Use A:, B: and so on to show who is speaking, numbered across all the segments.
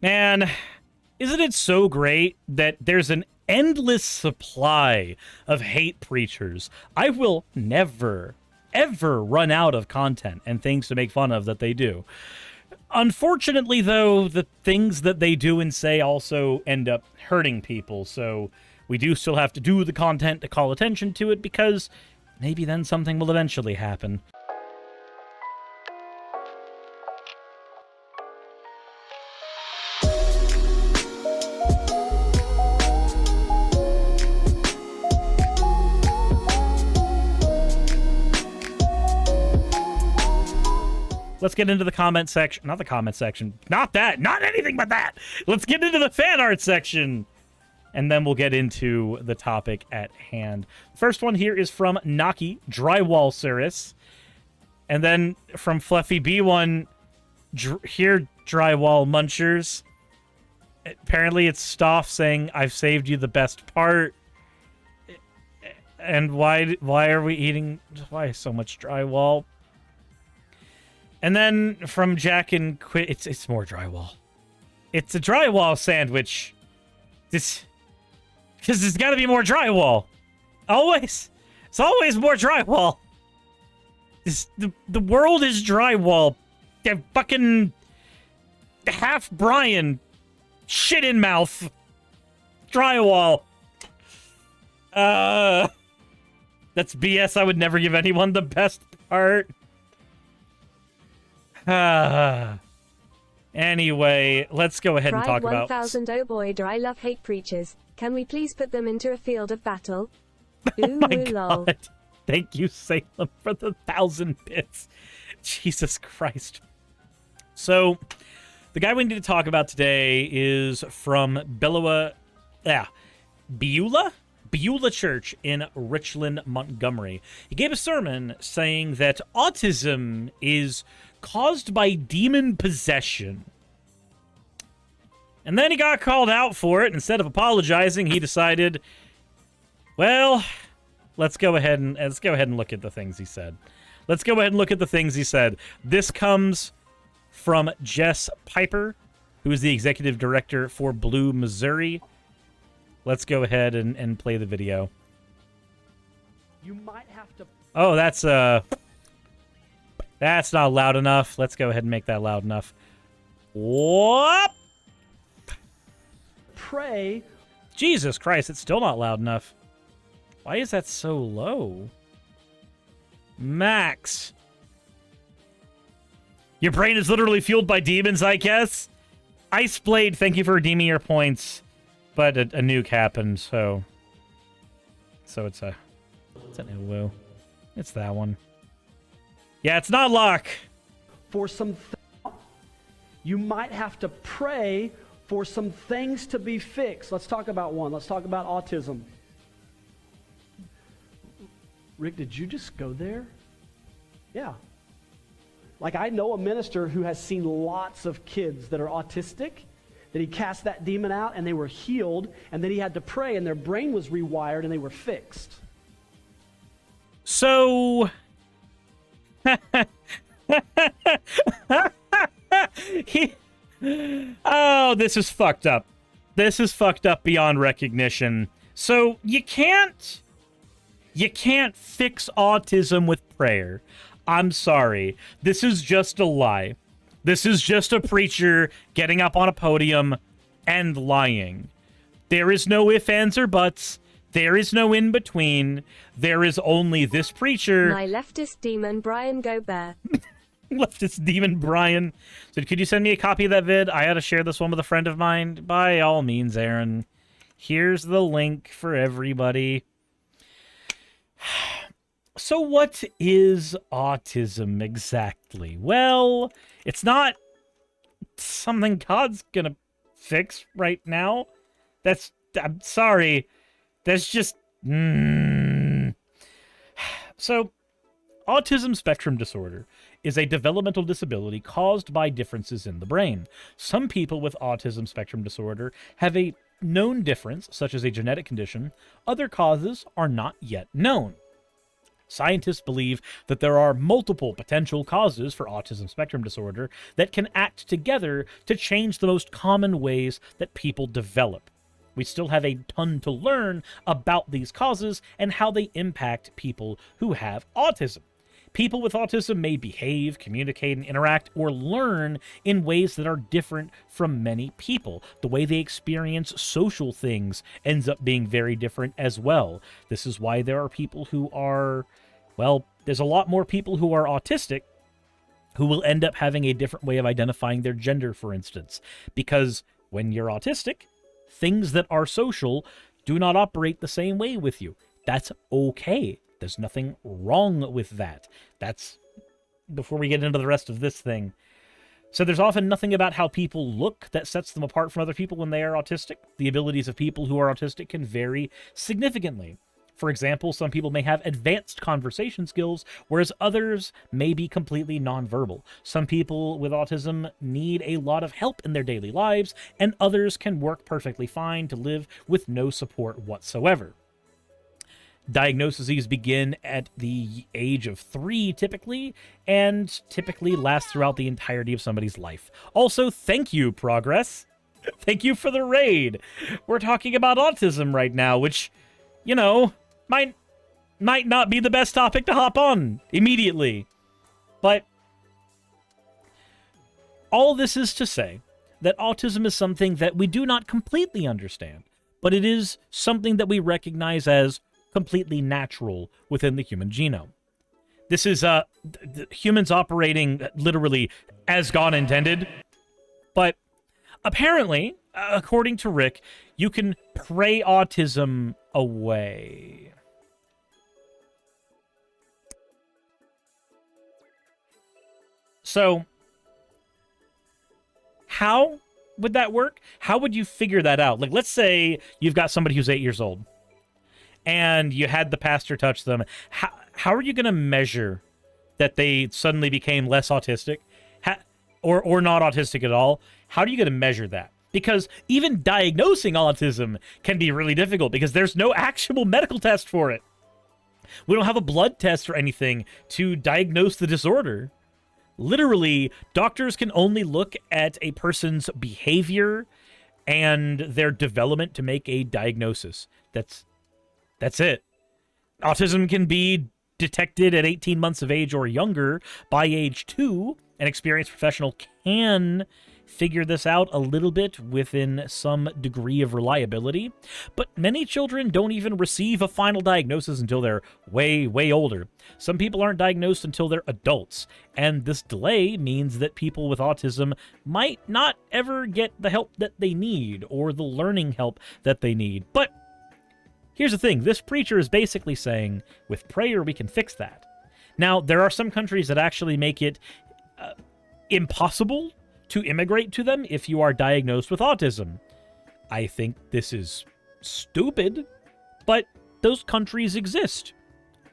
A: Man, isn't it so great that there's an endless supply of hate preachers? I will never, ever run out of content and things to make fun of that they do. Unfortunately, though, the things that they do and say also end up hurting people, so we do still have to do the content to call attention to it, because maybe then something will eventually happen. Let's get into the comment section. Not the comment section. Not that. Not anything but that. Let's get into the fan art section. And then we'll get into the topic at hand. First one here is from Naki, Drywall Suris. And then from Fluffy B1, here, Drywall Munchers. Apparently it's Stoff saying, I've saved you the best part. And why are we eating... Why so much drywall? And then from Jack and Quit, it's more drywall. It's a drywall sandwich. Because there's got to be more drywall. Always. It's always more drywall. The world is drywall. They're fucking half Brian. Shit in mouth. Drywall. That's BS. I would never give anyone the best part. Anyway, let's go ahead and talk about...
B: 1000, oh boy, do I love hate preachers. Can we please put them into a field of battle? Ooh,
A: my
B: lol.
A: God. Thank you, Salem, for the 1,000 bits. Jesus Christ. So, the guy we need to talk about today is from Beulah Church in Richland, Montgomery. He gave a sermon saying that autism is caused by demon possession. And then he got called out for it. Instead of apologizing, he decided, well, let's go ahead and look at the things he said. This comes from Jess Piper, who is the executive director for Blue, Missouri. Let's go ahead and play the video.
C: You might have to...
A: Oh, that's not loud enough. Let's go ahead and make that loud enough. Whoop!
C: Pray.
A: Jesus Christ, it's still not loud enough. Why is that so low? Max. Your brain is literally fueled by demons, I guess? Iceblade, thank you for redeeming your points. But a nuke happened, so it's an Uwu. It's that one. Yeah, it's not luck.
C: For some... You might have to pray for some things to be fixed. Let's talk about one. Let's talk about autism. Rick, did you just go there? Yeah. Like, I know a minister who has seen lots of kids that are autistic, that he cast that demon out and they were healed, and then he had to pray and their brain was rewired and they were fixed.
A: So... Oh, this is fucked up. This is fucked up beyond recognition. So you can't fix autism with prayer. I'm sorry. This is just a lie. This is just a preacher getting up on a podium and lying. There is no ifs, ands, or buts. There is no in between. There is only this preacher.
B: My leftist demon, Brian Gobert.
A: Leftist demon, Brian. So could you send me a copy of that vid? I had to share this one with a friend of mine. By all means, Aaron. Here's the link for everybody. So what is autism exactly? Well, it's not something God's gonna fix right now. I'm sorry. That's just... So, autism spectrum disorder is a developmental disability caused by differences in the brain. Some people with autism spectrum disorder have a known difference, such as a genetic condition. Other causes are not yet known. Scientists believe that there are multiple potential causes for autism spectrum disorder that can act together to change the most common ways that people develop. We still have a ton to learn about these causes and how they impact people who have autism. People with autism may behave, communicate, and interact or learn in ways that are different from many people. The way they experience social things ends up being very different as well. This is why there are people who are, well, there's a lot more people who are autistic who will end up having a different way of identifying their gender, for instance. Because when you're autistic, things that are social do not operate the same way with you. That's okay. There's nothing wrong with that. That's before we get into the rest of this thing. So there's often nothing about how people look that sets them apart from other people when they are autistic. The abilities of people who are autistic can vary significantly. For example, some people may have advanced conversation skills, whereas others may be completely nonverbal. Some people with autism need a lot of help in their daily lives, and others can work perfectly fine to live with no support whatsoever. Diagnoses begin at the age of 3 typically, and typically last throughout the entirety of somebody's life. Also, thank you, Progress. Thank you for the raid. We're talking about autism right now, which, you know, might not be the best topic to hop on immediately. But all this is to say that autism is something that we do not completely understand, but it is something that we recognize as completely natural within the human genome. This is humans operating literally as God intended, but apparently, according to Rick, you can pray autism away. So, how would that work? How would you figure that out? Like, let's say you've got somebody who's 8 years old, and you had the pastor touch them. How are you going to measure that they suddenly became less autistic? Or not autistic at all? How are you going to measure that? Because even diagnosing autism can be really difficult because there's no actual medical test for it. We don't have a blood test or anything to diagnose the disorder. Literally, doctors can only look at a person's behavior and their development to make a diagnosis. That's it. Autism can be detected at 18 months of age or younger. By age 2, an experienced professional can figure this out a little bit within some degree of reliability, but many children don't even receive a final diagnosis until they're way, way older. Some people aren't diagnosed until they're adults, and this delay means that people with autism might not ever get the help that they need or the learning help that they need. But here's the thing, this preacher is basically saying, with prayer we can fix that. Now, there are some countries that actually make it impossible to immigrate to them if you are diagnosed with autism. I think this is stupid, but those countries exist,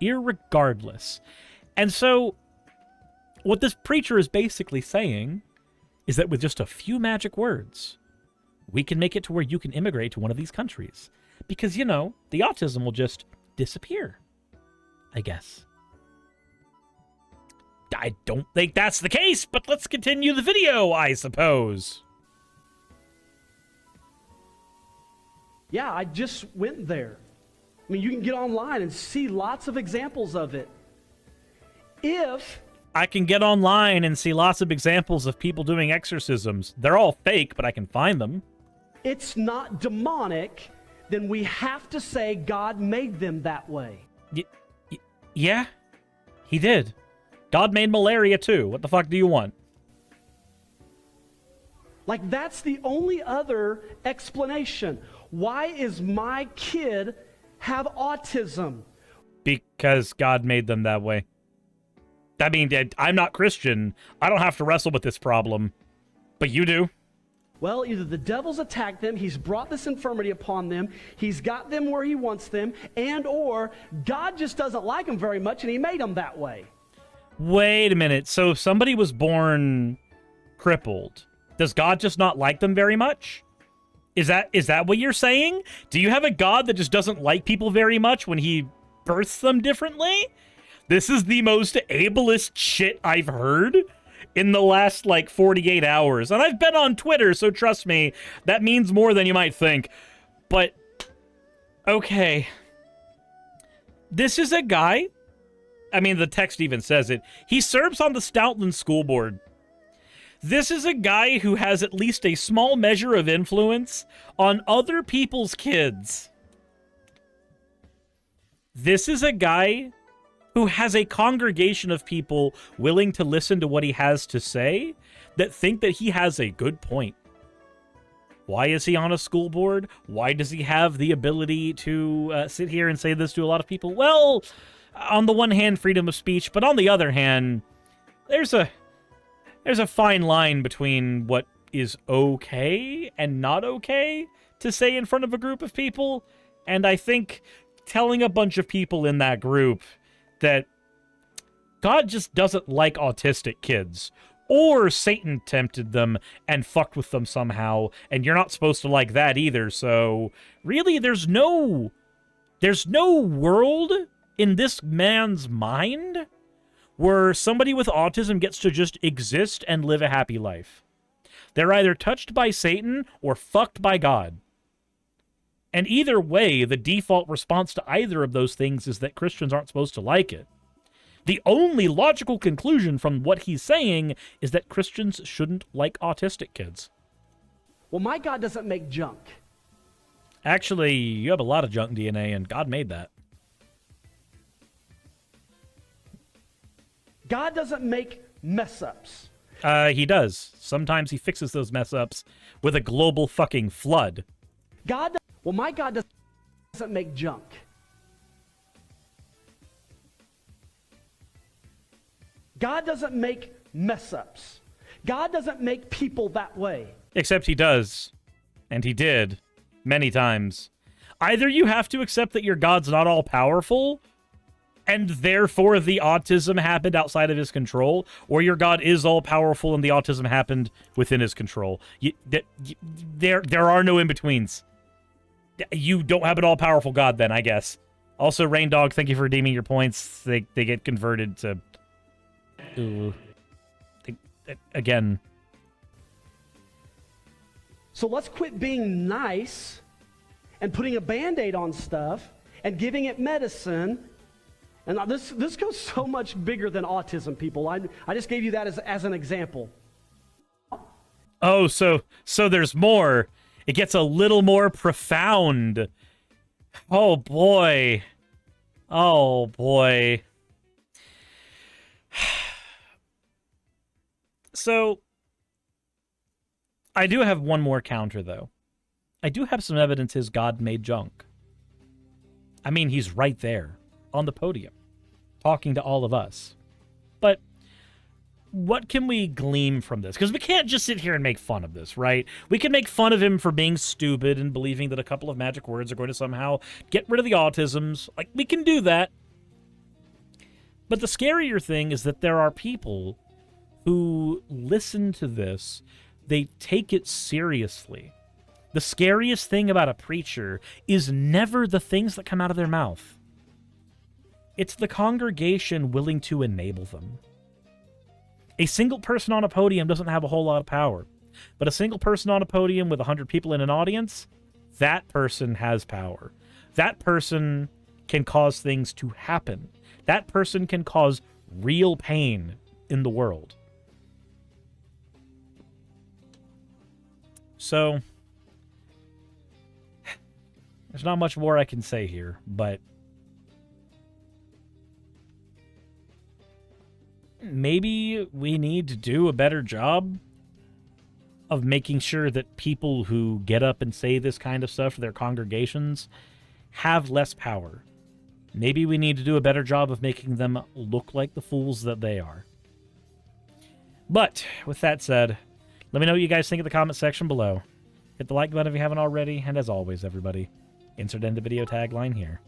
A: irregardless. And so, what this preacher is basically saying is that with just a few magic words, we can make it to where you can immigrate to one of these countries. Because, you know, the autism will just disappear, I guess. I don't think that's the case, but let's continue the video, I suppose.
C: Yeah, I just went there. I mean, you can get online and see lots of examples of it. If
A: I can get online and see lots of examples of people doing exorcisms. They're all fake, but I can find them.
C: It's not demonic, then we have to say God made them that way.
A: Yeah, he did. God made malaria too. What the fuck do you want?
C: Like, that's the only other explanation. Why is my kid have autism?
A: Because God made them that way. I mean, I'm not Christian. I don't have to wrestle with this problem. But you do.
C: Well, either the devil's attacked them, he's brought this infirmity upon them, he's got them where he wants them, and or God just doesn't like them very much and he made them that way.
A: Wait a minute. So if somebody was born crippled, does God just not like them very much? Is that what you're saying? Do you have a God that just doesn't like people very much when he births them differently? This is the most ableist shit I've heard in the last, like, 48 hours. And I've been on Twitter, so trust me, that means more than you might think. But, okay. This is a guy, I mean, the text even says it, he serves on the Stoutland School Board. This is a guy who has at least a small measure of influence on other people's kids. This is a guy who has a congregation of people willing to listen to what he has to say that think that he has a good point. Why is he on a school board? Why does he have the ability to sit here and say this to a lot of people? Well, on the one hand, freedom of speech, but on the other hand, there's a fine line between what is okay and not okay to say in front of a group of people, and I think telling a bunch of people in that group that God just doesn't like autistic kids, or Satan tempted them and fucked with them somehow, and you're not supposed to like that either, so really there's no world in this man's mind where somebody with autism gets to just exist and live a happy life. They're either touched by Satan or fucked by God. And either way, the default response to either of those things is that Christians aren't supposed to like it. The only logical conclusion from what he's saying is that Christians shouldn't like autistic kids.
C: Well, my God doesn't make junk.
A: Actually, you have a lot of junk DNA, and God made that.
C: God doesn't make mess-ups.
A: He does. Sometimes he fixes those mess-ups with a global fucking flood.
C: Well, my God doesn't make junk. God doesn't make mess-ups. God doesn't make people that way.
A: Except he does. And he did. Many times. Either you have to accept that your God's not all-powerful, and therefore the autism happened outside of his control, or your God is all-powerful and the autism happened within his control. There are no in-betweens. You don't have an all-powerful God then, I guess. Also, Rain Dog, thank you for redeeming your points. They get converted to... Ooh. Again.
C: So let's quit being nice and putting a Band-Aid on stuff and giving it medicine. And this goes so much bigger than autism, people. I just gave you that as an example.
A: Oh, so there's more. It gets a little more profound. Oh, boy. Oh, boy. So, I do have one more counter, though. I do have some evidence his God made junk. I mean, he's right there, on the podium, talking to all of us. But what can we glean from this? Because we can't just sit here and make fun of this, right? We can make fun of him for being stupid and believing that a couple of magic words are going to somehow get rid of the autisms. Like, we can do that. But the scarier thing is that there are people who listen to this, they take it seriously. The scariest thing about a preacher is never the things that come out of their mouth. It's the congregation willing to enable them. A single person on a podium doesn't have a whole lot of power, but a single person on a podium with 100 people in an audience, that person has power. That person can cause things to happen. That person can cause real pain in the world. So, there's not much more I can say here, but maybe we need to do a better job of making sure that people who get up and say this kind of stuff to their congregations have less power. Maybe we need to do a better job of making them look like the fools that they are. But, with that said, let me know what you guys think in the comment section below. Hit the like button if you haven't already, and as always, everybody, insert end the video tagline here.